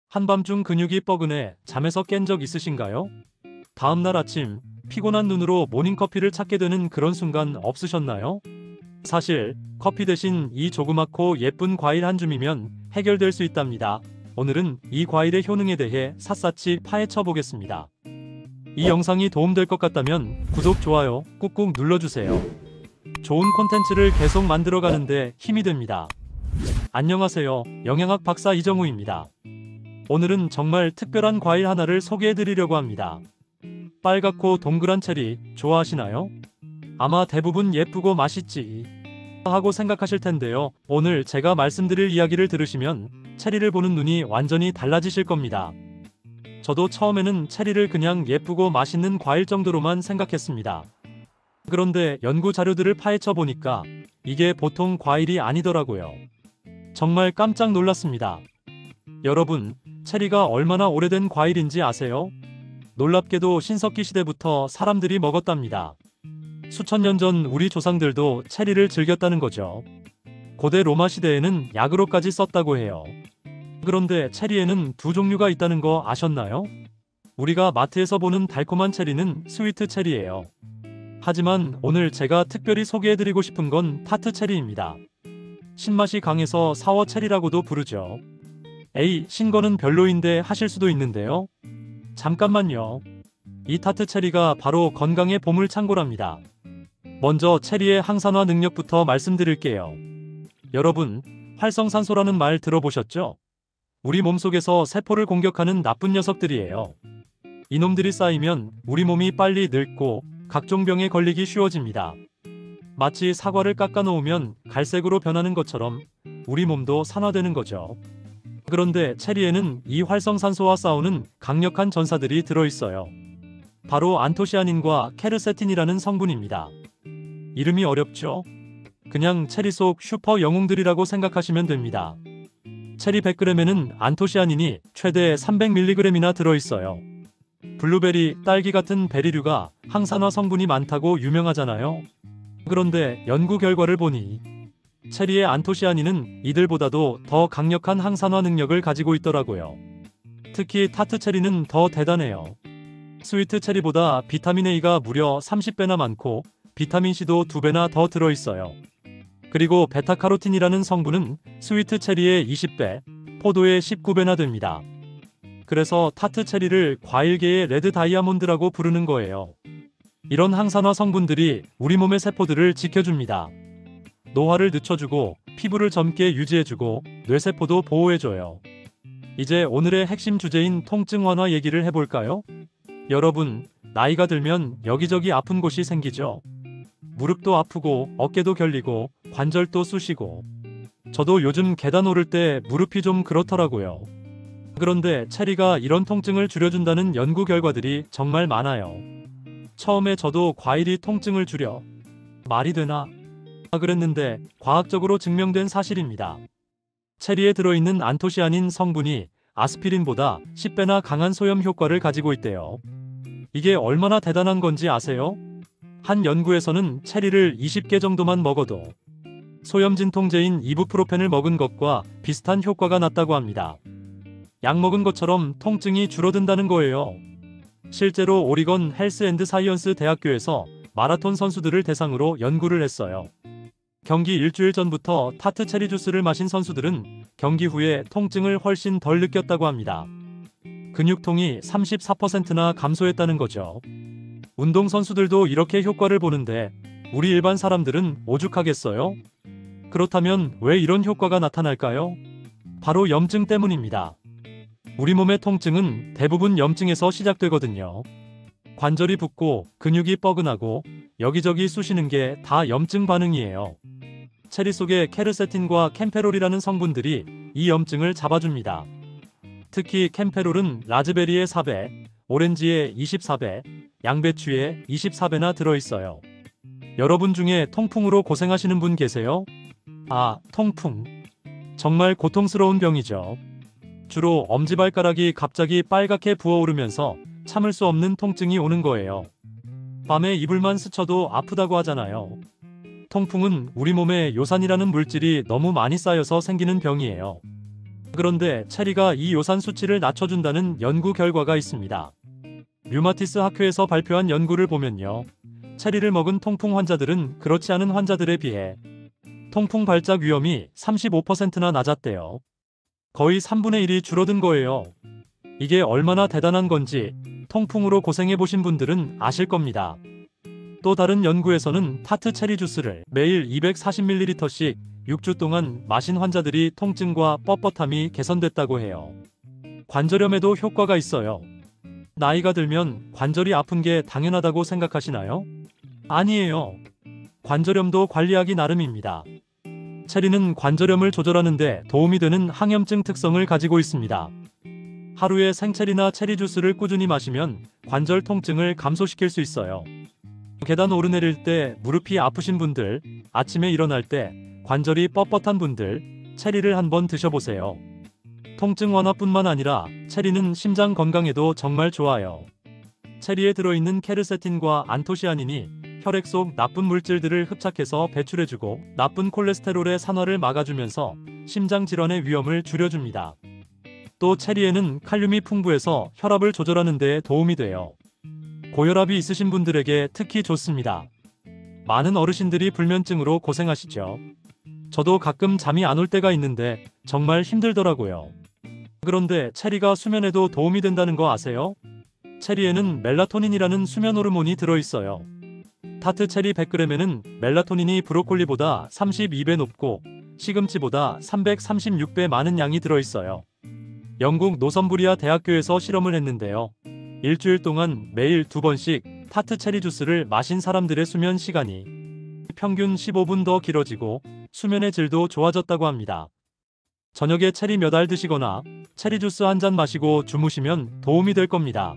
한밤중 근육이 뻐근해 잠에서 깬 적 있으신가요? 다음날 아침 피곤한 눈으로 모닝커피를 찾게 되는 그런 순간 없으셨나요? 사실 커피 대신 이 조그맣고 예쁜 과일 한 줌이면 해결될 수 있답니다. 오늘은 이 과일의 효능에 대해 샅샅이 파헤쳐 보겠습니다. 이 영상이 도움될 것 같다면 구독, 좋아요 꾹꾹 눌러주세요. 좋은 콘텐츠를 계속 만들어가는데 힘이 됩니다. 안녕하세요. 영양학 박사 이정우입니다. 오늘은 정말 특별한 과일 하나를 소개해드리려고 합니다. 빨갛고 동그란 체리 좋아하시나요? 아마 대부분 예쁘고 맛있지 하고 생각하실 텐데요. 오늘 제가 말씀드릴 이야기를 들으시면 체리를 보는 눈이 완전히 달라지실 겁니다. 저도 처음에는 체리를 그냥 예쁘고 맛있는 과일 정도로만 생각했습니다. 그런데 연구 자료들을 파헤쳐 보니까 이게 보통 과일이 아니더라고요. 정말 깜짝 놀랐습니다. 여러분, 체리가 얼마나 오래된 과일인지 아세요? 놀랍게도 신석기 시대부터 사람들이 먹었답니다. 수천 년 전 우리 조상들도 체리를 즐겼다는 거죠. 고대 로마 시대에는 약으로까지 썼다고 해요. 그런데 체리에는 두 종류가 있다는 거 아셨나요? 우리가 마트에서 보는 달콤한 체리는 스위트 체리예요. 하지만 오늘 제가 특별히 소개해드리고 싶은 건 타트 체리입니다. 신맛이 강해서 사워 체리라고도 부르죠. 에이, 신 거는 별로인데 하실 수도 있는데요. 잠깐만요. 이 타트 체리가 바로 건강의 보물창고랍니다. 먼저 체리의 항산화 능력부터 말씀드릴게요. 여러분, 활성산소라는 말 들어보셨죠? 우리 몸속에서 세포를 공격하는 나쁜 녀석들이에요. 이놈들이 쌓이면 우리 몸이 빨리 늙고 각종 병에 걸리기 쉬워집니다. 마치 사과를 깎아 놓으면 갈색으로 변하는 것처럼 우리 몸도 산화되는 거죠. 그런데 체리에는 이 활성산소와 싸우는 강력한 전사들이 들어있어요. 바로 안토시아닌과 케르세틴이라는 성분입니다. 이름이 어렵죠? 그냥 체리 속 슈퍼 영웅들이라고 생각하시면 됩니다. 체리 100g에는 안토시아닌이 최대 300mg이나 들어있어요. 블루베리, 딸기 같은 베리류가 항산화 성분이 많다고 유명하잖아요. 그런데 연구 결과를 보니 체리의 안토시아닌은 이들보다도 더 강력한 항산화 능력을 가지고 있더라고요. 특히 타트 체리는 더 대단해요. 스위트 체리보다 비타민 A가 무려 30배나 많고 비타민 C도 2배나 더 들어있어요. 그리고 베타카로틴이라는 성분은 스위트 체리의 20배, 포도의 19배나 됩니다. 그래서 타트 체리를 과일계의 레드 다이아몬드라고 부르는 거예요. 이런 항산화 성분들이 우리 몸의 세포들을 지켜줍니다. 노화를 늦춰주고 피부를 젊게 유지해주고 뇌세포도 보호해줘요. 이제 오늘의 핵심 주제인 통증 완화 얘기를 해볼까요? 여러분, 나이가 들면 여기저기 아픈 곳이 생기죠. 무릎도 아프고 어깨도 결리고 관절도 쑤시고. 저도 요즘 계단 오를 때 무릎이 좀 그렇더라고요. 그런데 체리가 이런 통증을 줄여준다는 연구 결과들이 정말 많아요. 처음에 저도 과일이 통증을 줄여 말이 되나? 그랬는데 과학적으로 증명된 사실입니다. 체리에 들어있는 안토시아닌 성분이 아스피린보다 10배나 강한 소염 효과를 가지고 있대요. 이게 얼마나 대단한 건지 아세요? 한 연구에서는 체리를 20개 정도만 먹어도 소염 진통제인 이부프로펜을 먹은 것과 비슷한 효과가 났다고 합니다. 약 먹은 것처럼 통증이 줄어든다는 거예요. 실제로 오리건 헬스 앤드 사이언스 대학교에서 마라톤 선수들을 대상으로 연구를 했어요. 경기 일주일 전부터 타트 체리 주스를 마신 선수들은 경기 후에 통증을 훨씬 덜 느꼈다고 합니다. 근육통이 34%나 감소했다는 거죠. 운동선수들도 이렇게 효과를 보는데 우리 일반 사람들은 오죽하겠어요? 그렇다면 왜 이런 효과가 나타날까요? 바로 염증 때문입니다. 우리 몸의 통증은 대부분 염증에서 시작되거든요. 관절이 붓고 근육이 뻐근하고 여기저기 쑤시는 게 다 염증 반응이에요. 체리 속의 케르세틴과 캠페롤이라는 성분들이 이 염증을 잡아줍니다. 특히 캠페롤은 라즈베리의 4배, 오렌지의 24배, 양배추의 24배나 들어있어요. 여러분 중에 통풍으로 고생하시는 분 계세요? 아, 통풍. 정말 고통스러운 병이죠. 주로 엄지발가락이 갑자기 빨갛게 부어오르면서 참을 수 없는 통증이 오는 거예요. 밤에 이불만 스쳐도 아프다고 하잖아요. 통풍은 우리 몸에 요산이라는 물질이 너무 많이 쌓여서 생기는 병이에요. 그런데 체리가 이 요산 수치를 낮춰준다는 연구 결과가 있습니다. 류마티스 학회에서 발표한 연구를 보면요. 체리를 먹은 통풍 환자들은 그렇지 않은 환자들에 비해 통풍 발작 위험이 35%나 낮았대요. 거의 3분의 1이 줄어든 거예요. 이게 얼마나 대단한 건지 통풍으로 고생해보신 분들은 아실 겁니다. 또 다른 연구에서는 타트 체리 주스를 매일 240ml씩 6주 동안 마신 환자들이 통증과 뻣뻣함이 개선됐다고 해요. 관절염에도 효과가 있어요. 나이가 들면 관절이 아픈 게 당연하다고 생각하시나요? 아니에요. 관절염도 관리하기 나름입니다. 체리는 관절염을 조절하는 데 도움이 되는 항염증 특성을 가지고 있습니다. 하루에 생체리나 체리 주스를 꾸준히 마시면 관절 통증을 감소시킬 수 있어요. 계단 오르내릴 때 무릎이 아프신 분들, 아침에 일어날 때 관절이 뻣뻣한 분들, 체리를 한번 드셔보세요. 통증 완화뿐만 아니라 체리는 심장 건강에도 정말 좋아요. 체리에 들어있는 케르세틴과 안토시아닌이 혈액 속 나쁜 물질들을 흡착해서 배출해주고 나쁜 콜레스테롤의 산화를 막아주면서 심장 질환의 위험을 줄여줍니다. 또 체리에는 칼륨이 풍부해서 혈압을 조절하는 데 도움이 돼요. 고혈압이 있으신 분들에게 특히 좋습니다. 많은 어르신들이 불면증으로 고생하시죠. 저도 가끔 잠이 안 올 때가 있는데 정말 힘들더라고요. 그런데 체리가 수면에도 도움이 된다는 거 아세요? 체리에는 멜라토닌이라는 수면 호르몬이 들어있어요. 타트 체리 100g에는 멜라토닌이 브로콜리보다 32배 높고 시금치보다 336배 많은 양이 들어있어요. 영국 노섬부리아 대학교에서 실험을 했는데요. 일주일 동안 매일 2번씩 타트 체리 주스를 마신 사람들의 수면 시간이 평균 15분 더 길어지고 수면의 질도 좋아졌다고 합니다. 저녁에 체리 몇 알 드시거나 체리 주스 한 잔 마시고 주무시면 도움이 될 겁니다.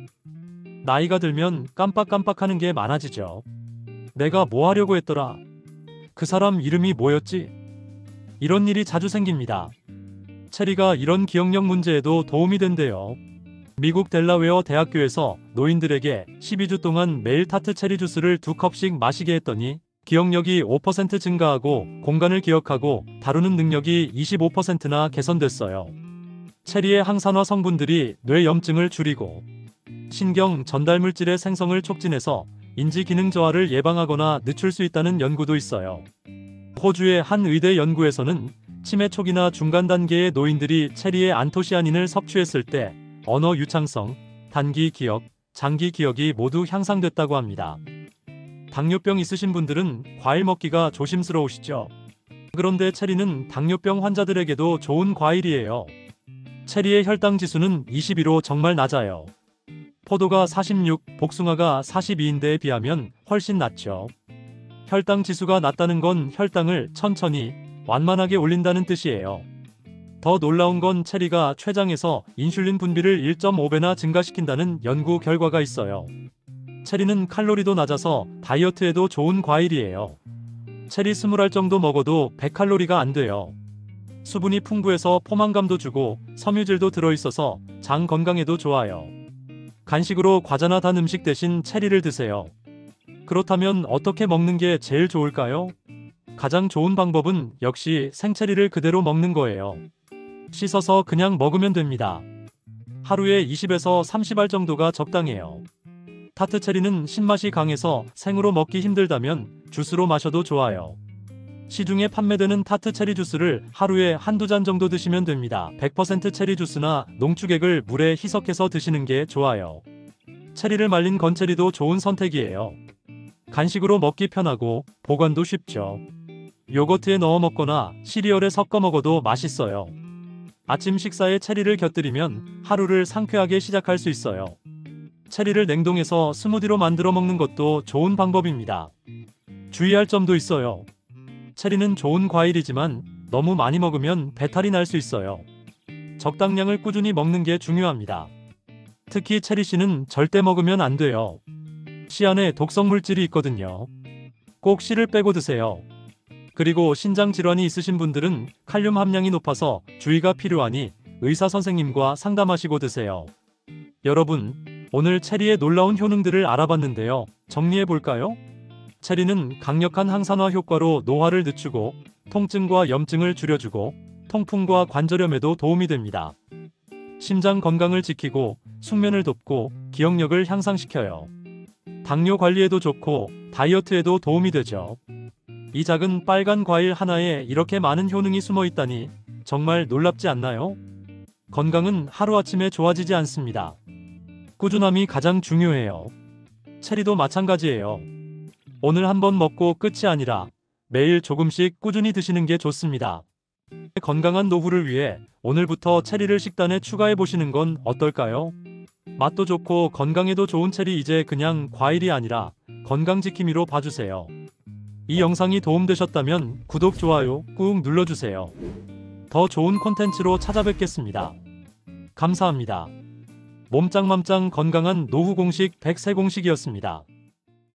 나이가 들면 깜빡깜빡하는 게 많아지죠. 내가 뭐 하려고 했더라? 그 사람 이름이 뭐였지? 이런 일이 자주 생깁니다. 체리가 이런 기억력 문제에도 도움이 된대요. 미국 델라웨어 대학교에서 노인들에게 12주 동안 매일 타트 체리 주스를 2컵씩 마시게 했더니 기억력이 5% 증가하고 공간을 기억하고 다루는 능력이 25%나 개선됐어요. 체리의 항산화 성분들이 뇌 염증을 줄이고 신경 전달 물질의 생성을 촉진해서 인지 기능 저하를 예방하거나 늦출 수 있다는 연구도 있어요. 호주의 한 의대 연구에서는 치매 초기나 중간 단계의 노인들이 체리의 안토시아닌을 섭취했을 때 언어 유창성, 단기 기억, 장기 기억이 모두 향상됐다고 합니다. 당뇨병 있으신 분들은 과일 먹기가 조심스러우시죠? 그런데 체리는 당뇨병 환자들에게도 좋은 과일이에요. 체리의 혈당 지수는 21로 정말 낮아요. 포도가 46, 복숭아가 42인데에 비하면 훨씬 낮죠. 혈당 지수가 낮다는 건 혈당을 천천히 완만하게 올린다는 뜻이에요. 더 놀라운 건 체리가 췌장에서 인슐린 분비를 1.5배나 증가시킨다는 연구 결과가 있어요. 체리는 칼로리도 낮아서 다이어트에도 좋은 과일이에요. 체리 20알 정도 먹어도 100칼로리가 안 돼요. 수분이 풍부해서 포만감도 주고 섬유질도 들어있어서 장 건강에도 좋아요. 간식으로 과자나 단 음식 대신 체리를 드세요. 그렇다면 어떻게 먹는 게 제일 좋을까요? 가장 좋은 방법은 역시 생체리를 그대로 먹는 거예요. 씻어서 그냥 먹으면 됩니다. 하루에 20에서 30알 정도가 적당해요. 타트 체리는 신맛이 강해서 생으로 먹기 힘들다면 주스로 마셔도 좋아요. 시중에 판매되는 타트 체리 주스를 하루에 한두 잔 정도 드시면 됩니다. 100% 체리 주스나 농축액을 물에 희석해서 드시는 게 좋아요. 체리를 말린 건체리도 좋은 선택이에요. 간식으로 먹기 편하고 보관도 쉽죠. 요거트에 넣어 먹거나 시리얼에 섞어 먹어도 맛있어요. 아침 식사에 체리를 곁들이면 하루를 상쾌하게 시작할 수 있어요. 체리를 냉동해서 스무디로 만들어 먹는 것도 좋은 방법입니다. 주의할 점도 있어요. 체리는 좋은 과일이지만 너무 많이 먹으면 배탈이 날 수 있어요. 적당량을 꾸준히 먹는 게 중요합니다. 특히 체리씨는 절대 먹으면 안 돼요. 씨 안에 독성 물질이 있거든요. 꼭 씨를 빼고 드세요. 그리고 신장 질환이 있으신 분들은 칼륨 함량이 높아서 주의가 필요하니 의사 선생님과 상담하시고 드세요. 여러분, 오늘 체리의 놀라운 효능들을 알아봤는데요. 정리해 볼까요? 체리는 강력한 항산화 효과로 노화를 늦추고 통증과 염증을 줄여주고 통풍과 관절염에도 도움이 됩니다. 심장 건강을 지키고 숙면을 돕고 기억력을 향상시켜요. 당뇨 관리에도 좋고 다이어트에도 도움이 되죠. 이 작은 빨간 과일 하나에 이렇게 많은 효능이 숨어 있다니 정말 놀랍지 않나요? 건강은 하루아침에 좋아지지 않습니다. 꾸준함이 가장 중요해요. 체리도 마찬가지예요. 오늘 한번 먹고 끝이 아니라 매일 조금씩 꾸준히 드시는 게 좋습니다. 건강한 노후를 위해 오늘부터 체리를 식단에 추가해 보시는 건 어떨까요? 맛도 좋고 건강에도 좋은 체리, 이제 그냥 과일이 아니라 건강지킴이로 봐주세요. 이 영상이 도움되셨다면 구독, 좋아요 꾹 눌러주세요. 더 좋은 콘텐츠로 찾아뵙겠습니다. 감사합니다. 몸짱맘짱 건강한 노후 공식 100세 공식이었습니다.